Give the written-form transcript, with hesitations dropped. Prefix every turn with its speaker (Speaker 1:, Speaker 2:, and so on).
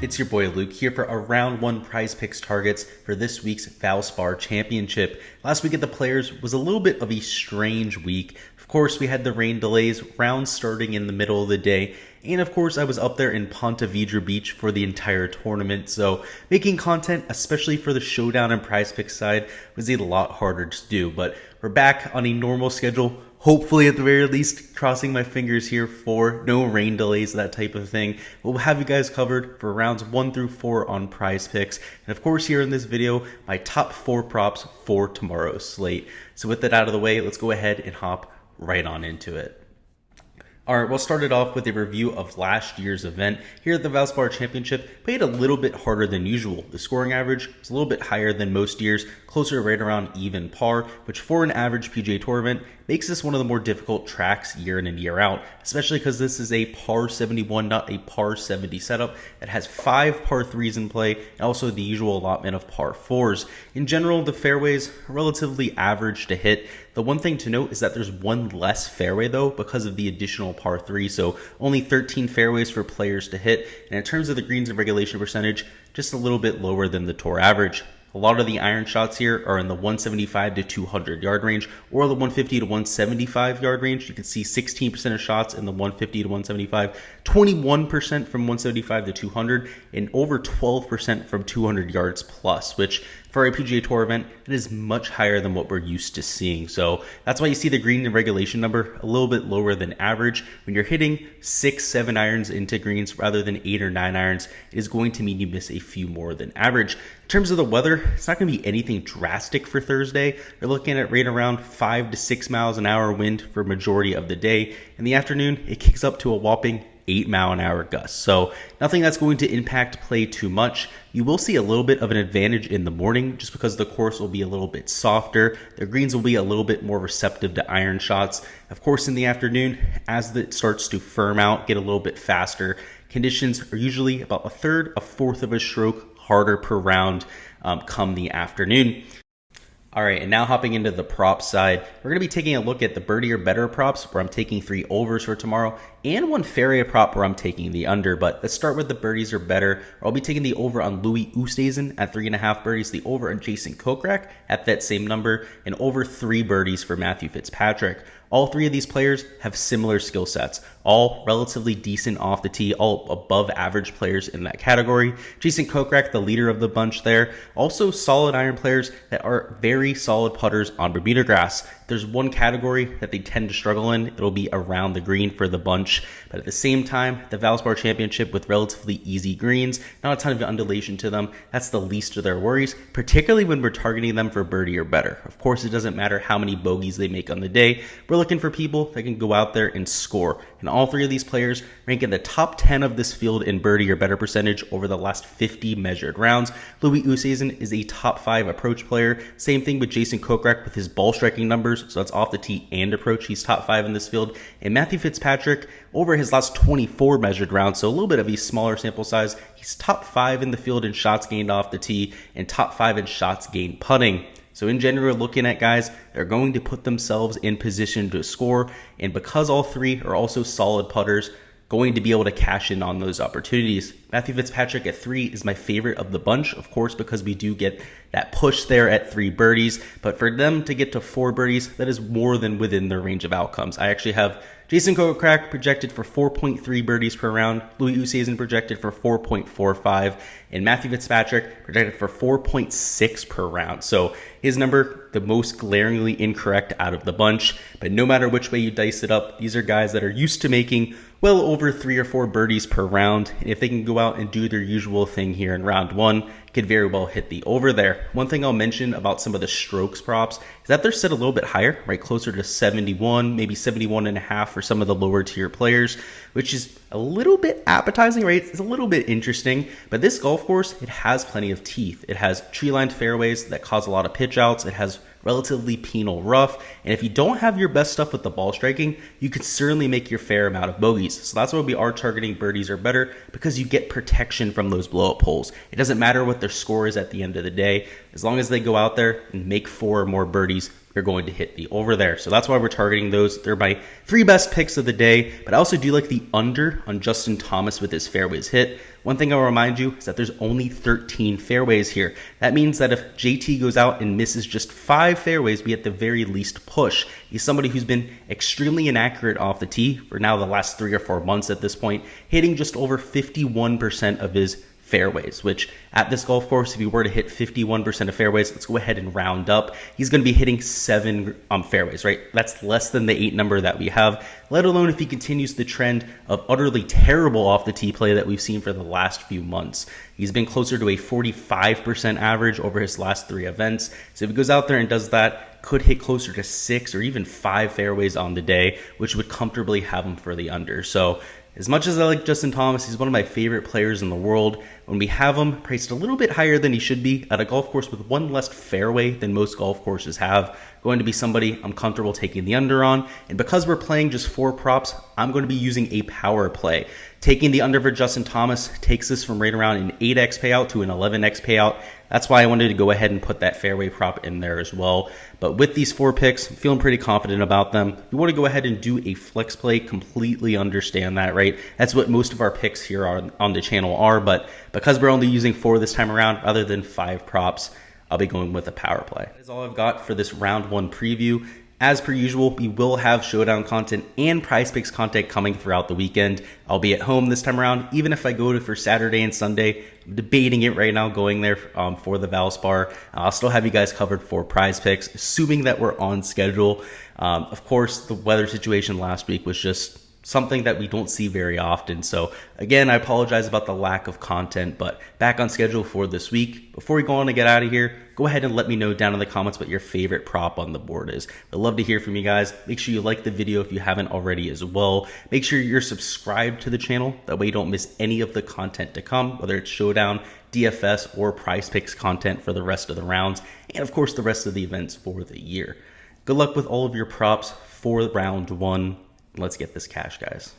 Speaker 1: It's your boy Luke here for a round one prize picks targets for this week's Valspar Championship. Last week at the Players was a little bit of a strange week. Of course, we had the rain delays, rounds starting in the middle of the day, and of course I was up there in Ponte Vedra Beach for the entire tournament, so making content, especially for the showdown and prize picks side, was a lot harder to do. But we're back on a normal schedule. Hopefully, at the very least, crossing my fingers here for no rain delays, that type of thing. We'll have you guys covered for rounds 1 through 4 on prize picks. And of course, here in this video, my top 4 props for tomorrow's slate. So with that out of the way, let's go ahead and hop right on into it. Alright, we'll start it off with a review of last year's event. Here at the Valspar Championship, played a little bit harder than usual. The scoring average was a little bit higher than most years, closer to right around even par, which for an average PGA Tour event makes this one of the more difficult tracks year in and year out, especially because this is a par 71, not a par 70 setup that has 5 par 3s in play and also the usual allotment of par 4s. In general, the fairways are relatively average to hit. The one thing to note is that there's one less fairway though because of the additional par 3, so only 13 fairways for players to hit, and in terms of the greens and regulation percentage, just a little bit lower than the tour average. A lot of the iron shots here are in the 175 to 200 yard range or the 150 to 175 yard range. You can see 16% of shots in the 150 to 175, 21% from 175 to 200, and over 12% from 200 yards plus, which for a PGA Tour event, it is much higher than what we're used to seeing. So that's why you see the green and regulation number a little bit lower than average. When you're hitting 6-7 irons into greens rather than 8 or 9 irons, it is going to mean you miss a few more than average. In terms of the weather, it's not going to be anything drastic for Thursday. You're looking at right around 5 to 6 miles an hour wind for majority of the day. In the afternoon, it kicks up to a whopping 8-mile-an-hour gusts. So nothing that's going to impact play too much. You will see a little bit of an advantage in the morning just because the course will be a little bit softer. The greens will be a little bit more receptive to iron shots. Of course, in the afternoon, as it starts to firm out, get a little bit faster, conditions are usually about a third, a fourth of a stroke harder per round come the afternoon. All right, and now hopping into the prop side, we're going to be taking a look at the birdie or better props where I'm taking 3 overs for tomorrow and one fairway prop where I'm taking the under. But let's start with the birdies or better. I'll be taking the over on Louis Oosthuizen at 3.5 birdies, the over on Jason Kokrak at that same number, and over 3 birdies for Matthew Fitzpatrick. All 3 of these players have similar skill sets, all relatively decent off the tee, all above average players in that category. Jason Kokrak, the leader of the bunch there, also solid iron players that are very solid putters on Bermuda grass. There's one category that they tend to struggle in, it'll be around the green for the bunch. But at the same time, the Valspar Championship with relatively easy greens, not a ton of undulation to them, that's the least of their worries, particularly when we're targeting them for birdie or better. Of course, it doesn't matter how many bogeys they make on the day. We're looking for people that can go out there and score. And all 3 of these players rank in the top 10 of this field in birdie or better percentage over the last 50 measured rounds. Louis Oosthuizen is a top 5 approach player. Same thing with Jason Kokrak with his ball striking numbers. So that's off the tee and approach. He's top 5 in this field. And Matthew Fitzpatrick, over his last 24 measured rounds, so a little bit of a smaller sample size, he's top 5 in the field in shots gained off the tee and top 5 in shots gained putting. So in general, we're looking at guys that are going to put themselves in position to score. And because all 3 are also solid putters, going to be able to cash in on those opportunities. Matthew Fitzpatrick at 3 is my favorite of the bunch, of course, because we do get that push there at 3 birdies. But for them to get to 4 birdies, that is more than within their range of outcomes. I actually have Jason Kokrak projected for 4.3 birdies per round, Louis Oosthuizen projected for 4.45, and Matthew Fitzpatrick projected for 4.6 per round. So his number, the most glaringly incorrect out of the bunch. But no matter which way you dice it up, these are guys that are used to making well over 3 or 4 birdies per round. And if they can go out and do their usual thing here in round 1, could very well hit the over there. One thing I'll mention about some of the strokes props is that they're set a little bit higher, right? Closer to 71, maybe 71.5 for some of the lower tier players, which is a little bit appetizing, right? It's a little bit interesting, but this golf course, it has plenty of teeth. It has tree-lined fairways that cause a lot of pitch outs. It has relatively penal rough, and if you don't have your best stuff with the ball striking, you can certainly make your fair amount of bogeys. So that's why we are targeting birdies or better, because you get protection from those blow-up holes. It doesn't matter what their score is at the end of the day. As long as they go out there and make 4 or more birdies, you're going to hit the over there. So that's why we're targeting those. They're my 3 best picks of the day, but I also do like the under on Justin Thomas with his fairways hit. One thing I'll remind you is that there's only 13 fairways here. That means that if JT goes out and misses just 5 fairways, we at the very least push. He's somebody who's been extremely inaccurate off the tee for now the last 3 or 4 months at this point, hitting just over 51% of his fairways, which at this golf course, if he were to hit 51% of fairways, let's go ahead and round up. He's going to be hitting 7 fairways, right? That's less than the 8 number that we have, let alone if he continues the trend of utterly terrible off the tee play that we've seen for the last few months. He's been closer to a 45% average over his last 3 events. So if he goes out there and does that, could hit closer to 6 or even 5 fairways on the day, which would comfortably have him for the under. So as much as I like Justin Thomas, he's one of my favorite players in the world. When we have him priced a little bit higher than he should be at a golf course with 1 less fairway than most golf courses have, going to be somebody I'm comfortable taking the under on. And because we're playing just 4 props, I'm going to be using a power play. Taking the under for Justin Thomas takes us from right around an 8x payout to an 11x payout. That's why I wanted to go ahead and put that fairway prop in there as well. But with these 4 picks, I'm feeling pretty confident about them. If you want to go ahead and do a flex play, completely understand that, right? That's what most of our picks here on the channel are. But because we're only using 4 this time around, rather than 5 props, I'll be going with a power play. That is all I've got for this round 1 preview. As per usual, we will have showdown content and prize picks content coming throughout the weekend. I'll be at home this time around, even if I go to for Saturday and Sunday. I'm debating it right now, going there for the Valspar. I'll still have you guys covered for prize picks, assuming that we're on schedule. Of course, the weather situation last week was just something that we don't see very often. So again, I apologize about the lack of content, but back on schedule for this week. Before we go on to get out of here, go ahead and let me know down in the comments what your favorite prop on the board is. I'd love to hear from you guys. Make sure you like the video if you haven't already as well. Make sure you're subscribed to the channel. That way you don't miss any of the content to come, whether it's showdown, DFS, or prize picks content for the rest of the rounds, and of course the rest of the events for the year. Good luck with all of your props for round 1. Let's get this cash, guys.